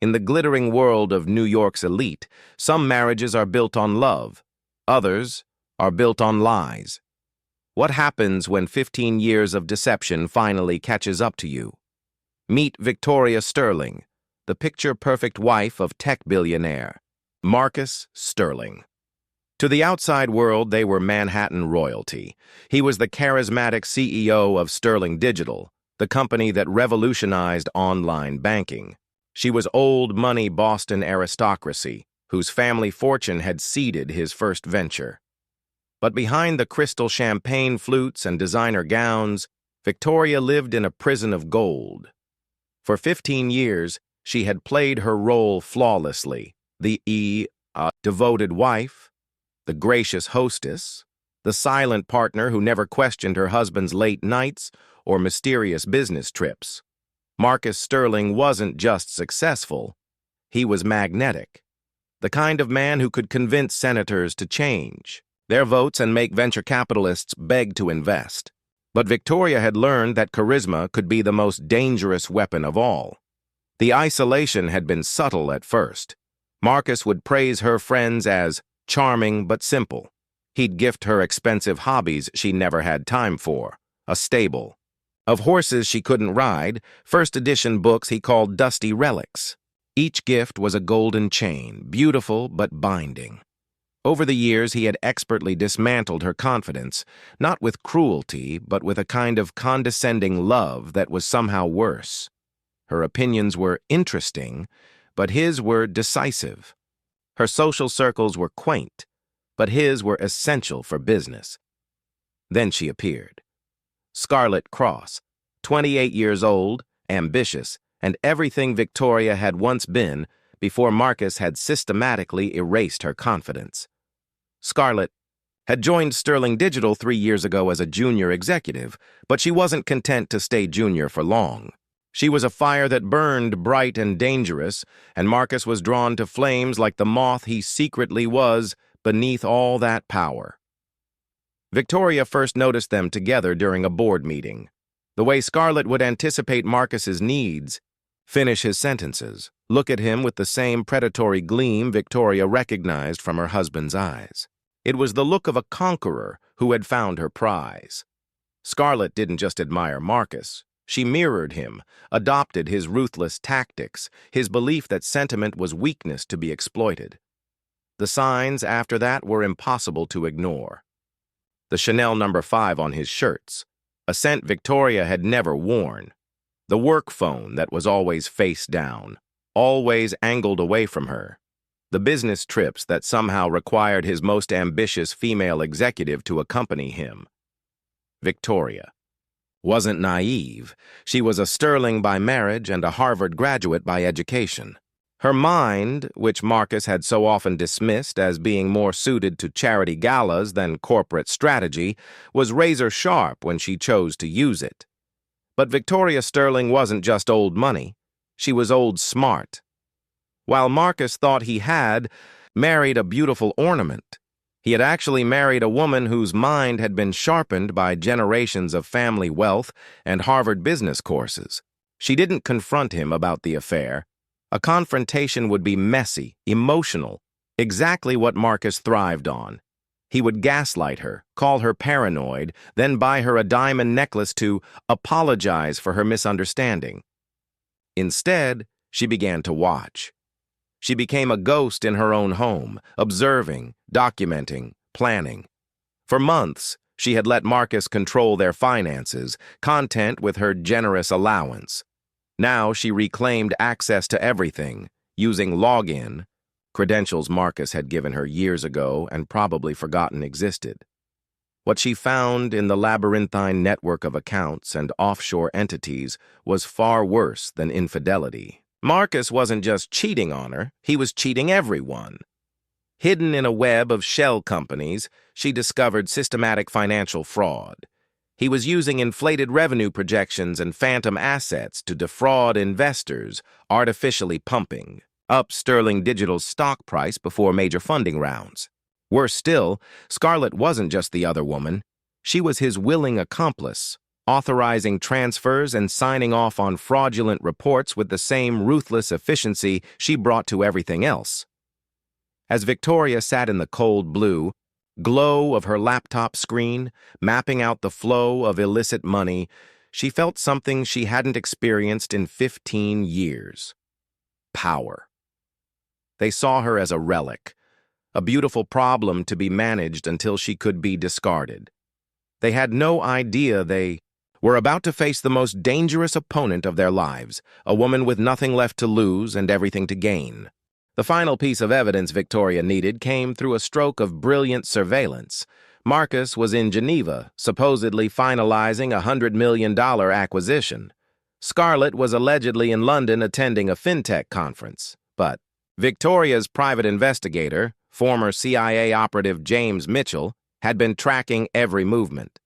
In the glittering world of New York's elite, some marriages are built on love, others are built on lies. What happens when 15 years of deception finally catches up to you? Meet Victoria Sterling, the picture-perfect wife of tech billionaire Marcus Sterling. To the outside world, they were Manhattan royalty. He was the charismatic CEO of Sterling Digital, the company that revolutionized online banking. She was old money Boston aristocracy, whose family fortune had seeded his first venture. But behind the crystal champagne flutes and designer gowns, Victoria lived in a prison of gold. For 15 years, she had played her role flawlessly, the devoted wife, the gracious hostess, the silent partner who never questioned her husband's late nights or mysterious business trips. Marcus Sterling wasn't just successful, he was magnetic. The kind of man who could convince senators to change their votes and make venture capitalists beg to invest. But Victoria had learned that charisma could be the most dangerous weapon of all. The isolation had been subtle at first. Marcus would praise her friends as charming but simple. He'd gift her expensive hobbies she never had time for, a stable. Of horses she couldn't ride, first edition books he called dusty relics. Each gift was a golden chain, beautiful but binding. Over the years, he had expertly dismantled her confidence, not with cruelty, but with a kind of condescending love that was somehow worse. Her opinions were interesting, but his were decisive. Her social circles were quaint, but his were essential for business. Then she appeared. Scarlett Cross, 28 years old, ambitious, and everything Victoria had once been before Marcus had systematically erased her confidence. Scarlett had joined Sterling Digital 3 years ago as a junior executive, but she wasn't content to stay junior for long. She was a fire that burned bright and dangerous, and Marcus was drawn to flames like the moth he secretly was beneath all that power. Victoria first noticed them together during a board meeting. The way Scarlett would anticipate Marcus's needs, finish his sentences, look at him with the same predatory gleam Victoria recognized from her husband's eyes. It was the look of a conqueror who had found her prize. Scarlett didn't just admire Marcus. She mirrored him, adopted his ruthless tactics, his belief that sentiment was weakness to be exploited. The signs after that were impossible to ignore. The Chanel No. 5 on his shirts, a scent Victoria had never worn. The work phone that was always face down, always angled away from her. The business trips that somehow required his most ambitious female executive to accompany him. Victoria wasn't naive. She was a Sterling by marriage and a Harvard graduate by education. Her mind, which Marcus had so often dismissed as being more suited to charity galas than corporate strategy, was razor-sharp when she chose to use it. But Victoria Sterling wasn't just old money. She was old smart. While Marcus thought he had married a beautiful ornament, he had actually married a woman whose mind had been sharpened by generations of family wealth and Harvard business courses. She didn't confront him about the affair. A confrontation would be messy, emotional, exactly what Marcus thrived on. He would gaslight her, call her paranoid, then buy her a diamond necklace to apologize for her misunderstanding. Instead, she began to watch. She became a ghost in her own home, observing, documenting, planning. For months, she had let Marcus control their finances, content with her generous allowance. Now she reclaimed access to everything, using login, credentials Marcus had given her years ago and probably forgotten existed. What she found in the labyrinthine network of accounts and offshore entities was far worse than infidelity. Marcus wasn't just cheating on her, he was cheating everyone. Hidden in a web of shell companies, she discovered systematic financial fraud. He was using inflated revenue projections and phantom assets to defraud investors, artificially pumping up Sterling Digital's stock price before major funding rounds. Worse still, Scarlett wasn't just the other woman. She was his willing accomplice, authorizing transfers and signing off on fraudulent reports with the same ruthless efficiency she brought to everything else. As Victoria sat in the cold blue glow of her laptop screen, mapping out the flow of illicit money, she felt something she hadn't experienced in 15 years. Power. They saw her as a relic, a beautiful problem to be managed until she could be discarded. They had no idea they were about to face the most dangerous opponent of their lives, a woman with nothing left to lose and everything to gain. The final piece of evidence Victoria needed came through a stroke of brilliant surveillance. Marcus was in Geneva, supposedly finalizing a $100 million acquisition. Scarlett was allegedly in London attending a fintech conference. But Victoria's private investigator, former CIA operative James Mitchell, had been tracking every movement.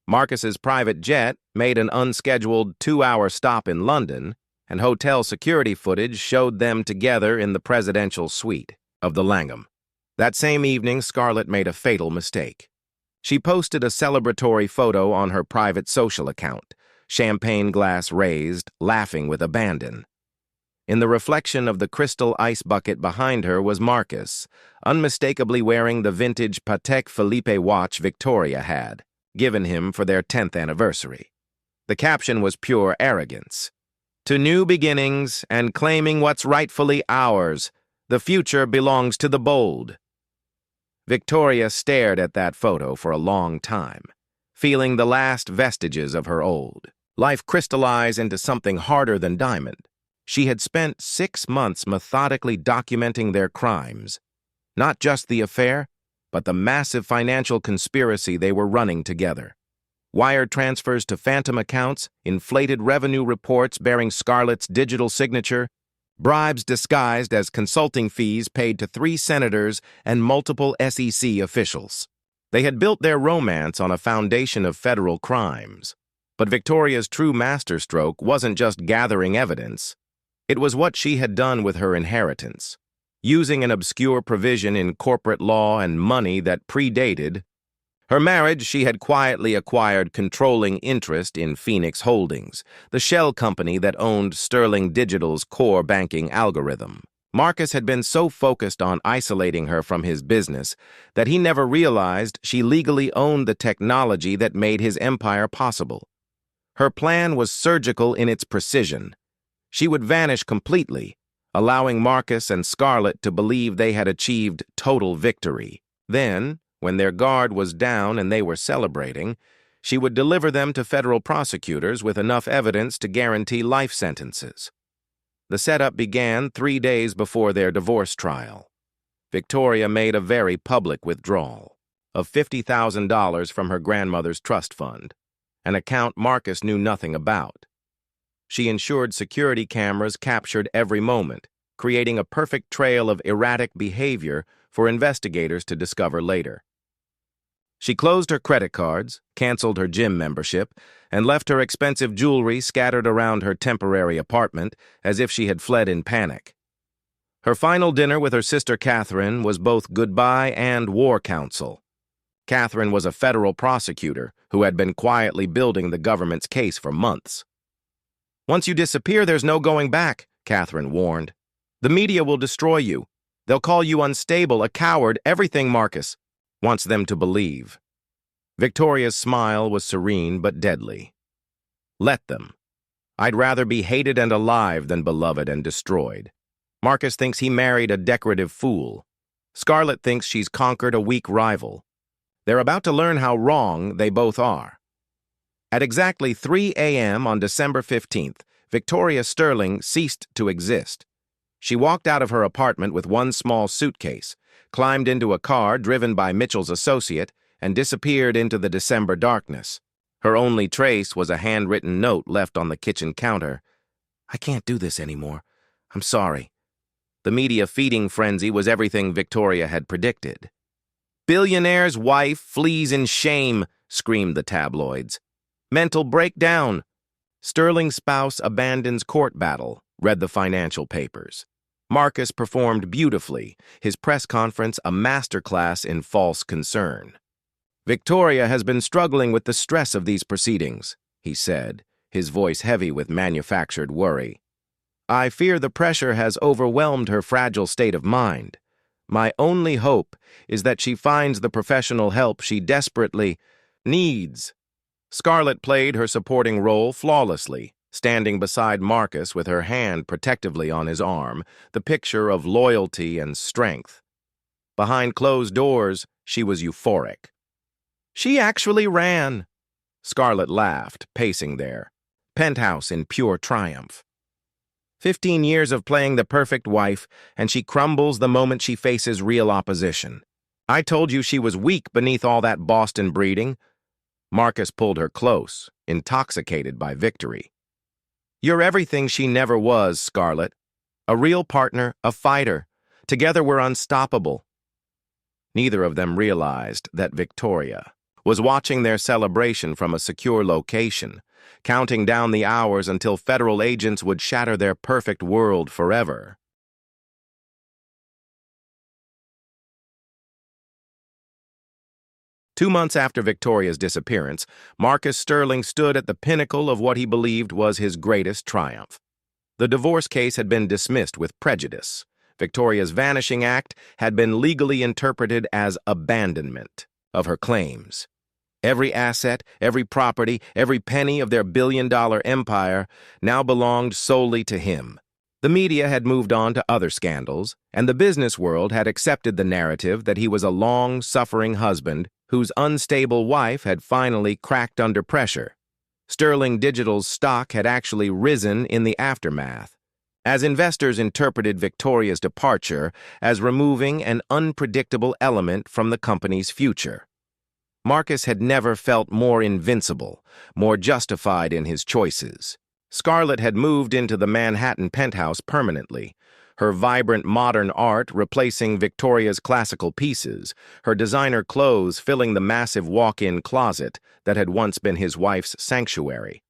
Marcus's private jet made an unscheduled 2-hour stop in London, and hotel security footage showed them together in the presidential suite of the Langham. That same evening, Scarlett made a fatal mistake. She posted a celebratory photo on her private social account, champagne glass raised, laughing with abandon. In the reflection of the crystal ice bucket behind her was Marcus, unmistakably wearing the vintage Patek Philippe watch Victoria had, given him for their 10th anniversary. The caption was pure arrogance. To new beginnings and claiming what's rightfully ours, the future belongs to the bold. Victoria stared at that photo for a long time, feeling the last vestiges of her old life crystallize into something harder than diamond. She had spent 6 months methodically documenting their crimes, not just the affair, but the massive financial conspiracy they were running together. Wire transfers to phantom accounts, inflated revenue reports bearing Scarlett's digital signature, bribes disguised as consulting fees paid to 3 senators and multiple SEC officials. They had built their romance on a foundation of federal crimes. But Victoria's true masterstroke wasn't just gathering evidence. It was what she had done with her inheritance, using an obscure provision in corporate law and money that predated her marriage. She had quietly acquired controlling interest in Phoenix Holdings, the shell company that owned Sterling Digital's core banking algorithm. Marcus had been so focused on isolating her from his business that he never realized she legally owned the technology that made his empire possible. Her plan was surgical in its precision. She would vanish completely, allowing Marcus and Scarlett to believe they had achieved total victory. Then, when their guard was down and they were celebrating, she would deliver them to federal prosecutors with enough evidence to guarantee life sentences. The setup began 3 days before their divorce trial. Victoria made a very public withdrawal of $50,000 from her grandmother's trust fund, an account Marcus knew nothing about. She ensured security cameras captured every moment, creating a perfect trail of erratic behavior for investigators to discover later. She closed her credit cards, canceled her gym membership, and left her expensive jewelry scattered around her temporary apartment as if she had fled in panic. Her final dinner with her sister Catherine was both goodbye and war counsel. Catherine was a federal prosecutor who had been quietly building the government's case for months. "Once you disappear, there's no going back," Catherine warned. "The media will destroy you. They'll call you unstable, a coward, everything Marcus wants them to believe." Victoria's smile was serene but deadly. "Let them. I'd rather be hated and alive than beloved and destroyed. Marcus thinks he married a decorative fool. Scarlett thinks she's conquered a weak rival. They're about to learn how wrong they both are." At exactly 3 a.m. on December 15th, Victoria Sterling ceased to exist. She walked out of her apartment with one small suitcase, climbed into a car driven by Mitchell's associate, and disappeared into the December darkness. Her only trace was a handwritten note left on the kitchen counter. "I can't do this anymore. I'm sorry." The media feeding frenzy was everything Victoria had predicted. "Billionaire's wife flees in shame," screamed the tabloids. "Mental breakdown. Sterling's spouse abandons court battle," read the financial papers. Marcus performed beautifully, his press conference a masterclass in false concern. "Victoria has been struggling with the stress of these proceedings," he said, his voice heavy with manufactured worry. "I fear the pressure has overwhelmed her fragile state of mind. My only hope is that she finds the professional help she desperately needs." Scarlett played her supporting role flawlessly, standing beside Marcus with her hand protectively on his arm, the picture of loyalty and strength. Behind closed doors, she was euphoric. "She actually ran." Scarlett laughed, pacing there, penthouse in pure triumph. 15 years of playing the perfect wife, and she crumbles the moment she faces real opposition. "I told you she was weak beneath all that Boston breeding." Marcus pulled her close, intoxicated by victory. "You're everything she never was, Scarlett. A real partner, a fighter. Together we're unstoppable." Neither of them realized that Victoria was watching their celebration from a secure location, counting down the hours until federal agents would shatter their perfect world forever. Two months after Victoria's disappearance, Marcus Sterling stood at the pinnacle of what he believed was his greatest triumph. The divorce case had been dismissed with prejudice. Victoria's vanishing act had been legally interpreted as abandonment of her claims. Every asset, every property, every penny of their billion-dollar empire now belonged solely to him. The media had moved on to other scandals, and the business world had accepted the narrative that he was a long-suffering husband whose unstable wife had finally cracked under pressure. Sterling Digital's stock had actually risen in the aftermath, as investors interpreted Victoria's departure as removing an unpredictable element from the company's future. Marcus had never felt more invincible, more justified in his choices. Scarlett had moved into the Manhattan penthouse permanently, her vibrant modern art replacing Victoria's classical pieces, her designer clothes filling the massive walk-in closet that had once been his wife's sanctuary.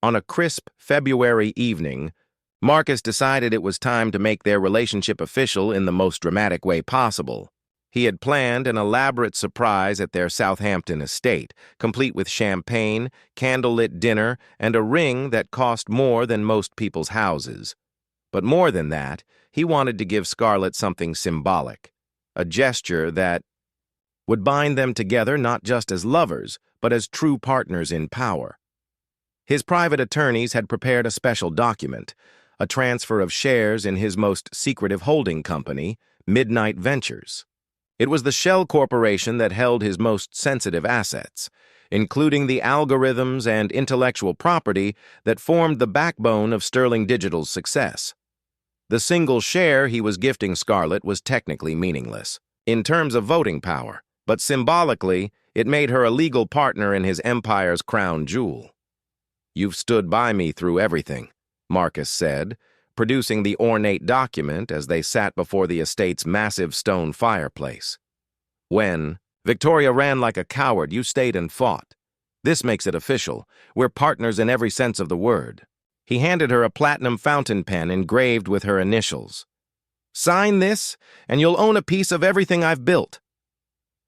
On a crisp February evening, Marcus decided it was time to make their relationship official in the most dramatic way possible. He had planned an elaborate surprise at their Southampton estate, complete with champagne, candlelit dinner, and a ring that cost more than most people's houses. But more than that, he wanted to give Scarlett something symbolic, a gesture that would bind them together not just as lovers, but as true partners in power. His private attorneys had prepared a special document, a transfer of shares in his most secretive holding company, Midnight Ventures. It was the shell corporation that held his most sensitive assets, including the algorithms and intellectual property that formed the backbone of Sterling Digital's success. The single share he was gifting Scarlett was technically meaningless, in terms of voting power, but symbolically, it made her a legal partner in his empire's crown jewel. "You've stood by me through everything," Marcus said, producing the ornate document as they sat before the estate's massive stone fireplace. "When Victoria ran like a coward, you stayed and fought. This makes it official. We're partners in every sense of the word." He handed her a platinum fountain pen engraved with her initials. "Sign this, and you'll own a piece of everything I've built."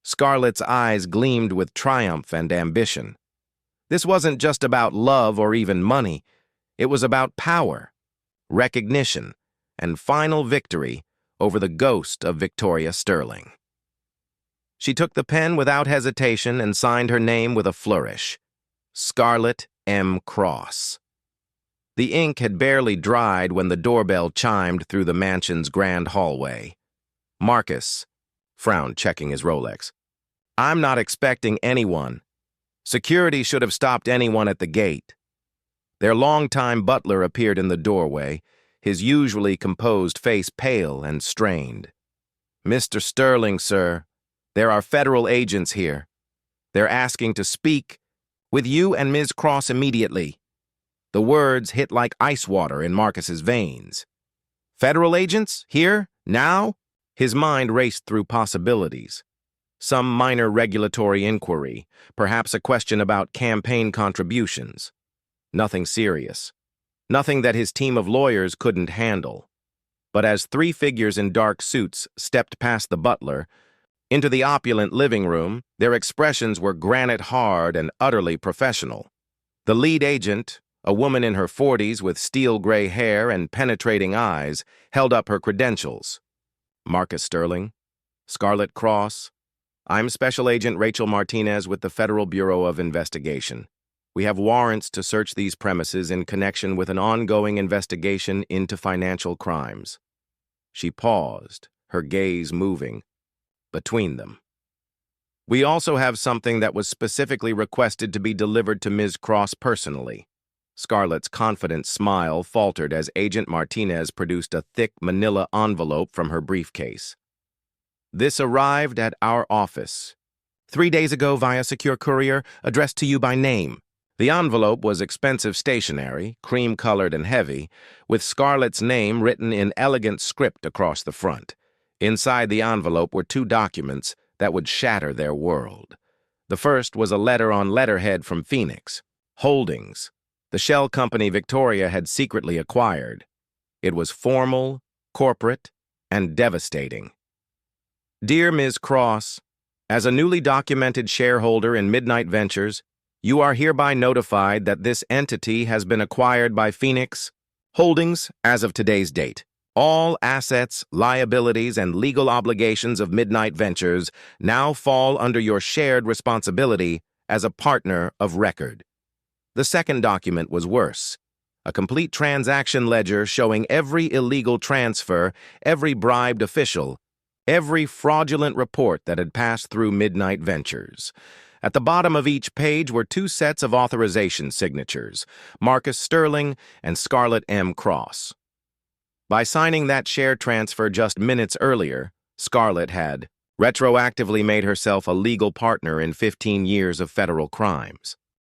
Scarlett's eyes gleamed with triumph and ambition. This wasn't just about love or even money. It was about power, recognition, and final victory over the ghost of Victoria Sterling. She took the pen without hesitation and signed her name with a flourish. Scarlett M. Cross. The ink had barely dried when the doorbell chimed through the mansion's grand hallway. Marcus frowned, checking his Rolex. "I'm not expecting anyone. Security should have stopped anyone at the gate." Their longtime butler appeared in the doorway, his usually composed face pale and strained. "Mr. Sterling, sir, there are federal agents here. They're asking to speak with you and Ms. Cross immediately." The words hit like ice water in Marcus's veins. "Federal agents? Here? Now?" His mind raced through possibilities. Some minor regulatory inquiry, perhaps a question about campaign contributions. Nothing serious. Nothing that his team of lawyers couldn't handle. But as three figures in dark suits stepped past the butler, Into the opulent living room, their expressions were granite hard and utterly professional. The lead agent, a woman in her 40s with steel gray hair and penetrating eyes, held up her credentials. Marcus Sterling, Scarlet Cross. I'm Special Agent Rachel Martinez with the Federal Bureau of Investigation. We have warrants to search these premises in connection with an ongoing investigation into financial crimes. She paused, her gaze moving between them. We also have something that was specifically requested to be delivered to Ms. Cross personally. Scarlett's confident smile faltered as Agent Martinez produced a thick manila envelope from her briefcase. This arrived at our office 3 days ago via secure courier, addressed to you by name. The envelope was expensive stationery, cream-colored and heavy, with Scarlett's name written in elegant script across the front. Inside the envelope were 2 documents that would shatter their world. The first was a letter on letterhead from Phoenix Holdings, the shell company Victoria had secretly acquired. It was formal, corporate, and devastating. Dear Ms. Cross, as a newly documented shareholder in Midnight Ventures, you are hereby notified that this entity has been acquired by Phoenix Holdings as of today's date. All assets, liabilities, and legal obligations of Midnight Ventures now fall under your shared responsibility as a partner of record. The second document was worse. A complete transaction ledger showing every illegal transfer, every bribed official, every fraudulent report that had passed through Midnight Ventures. At the bottom of each page were 2 sets of authorization signatures, Marcus Sterling and Scarlett M. Cross. By signing that share transfer just minutes earlier, Scarlett had retroactively made herself a legal partner in 15 years of federal crimes.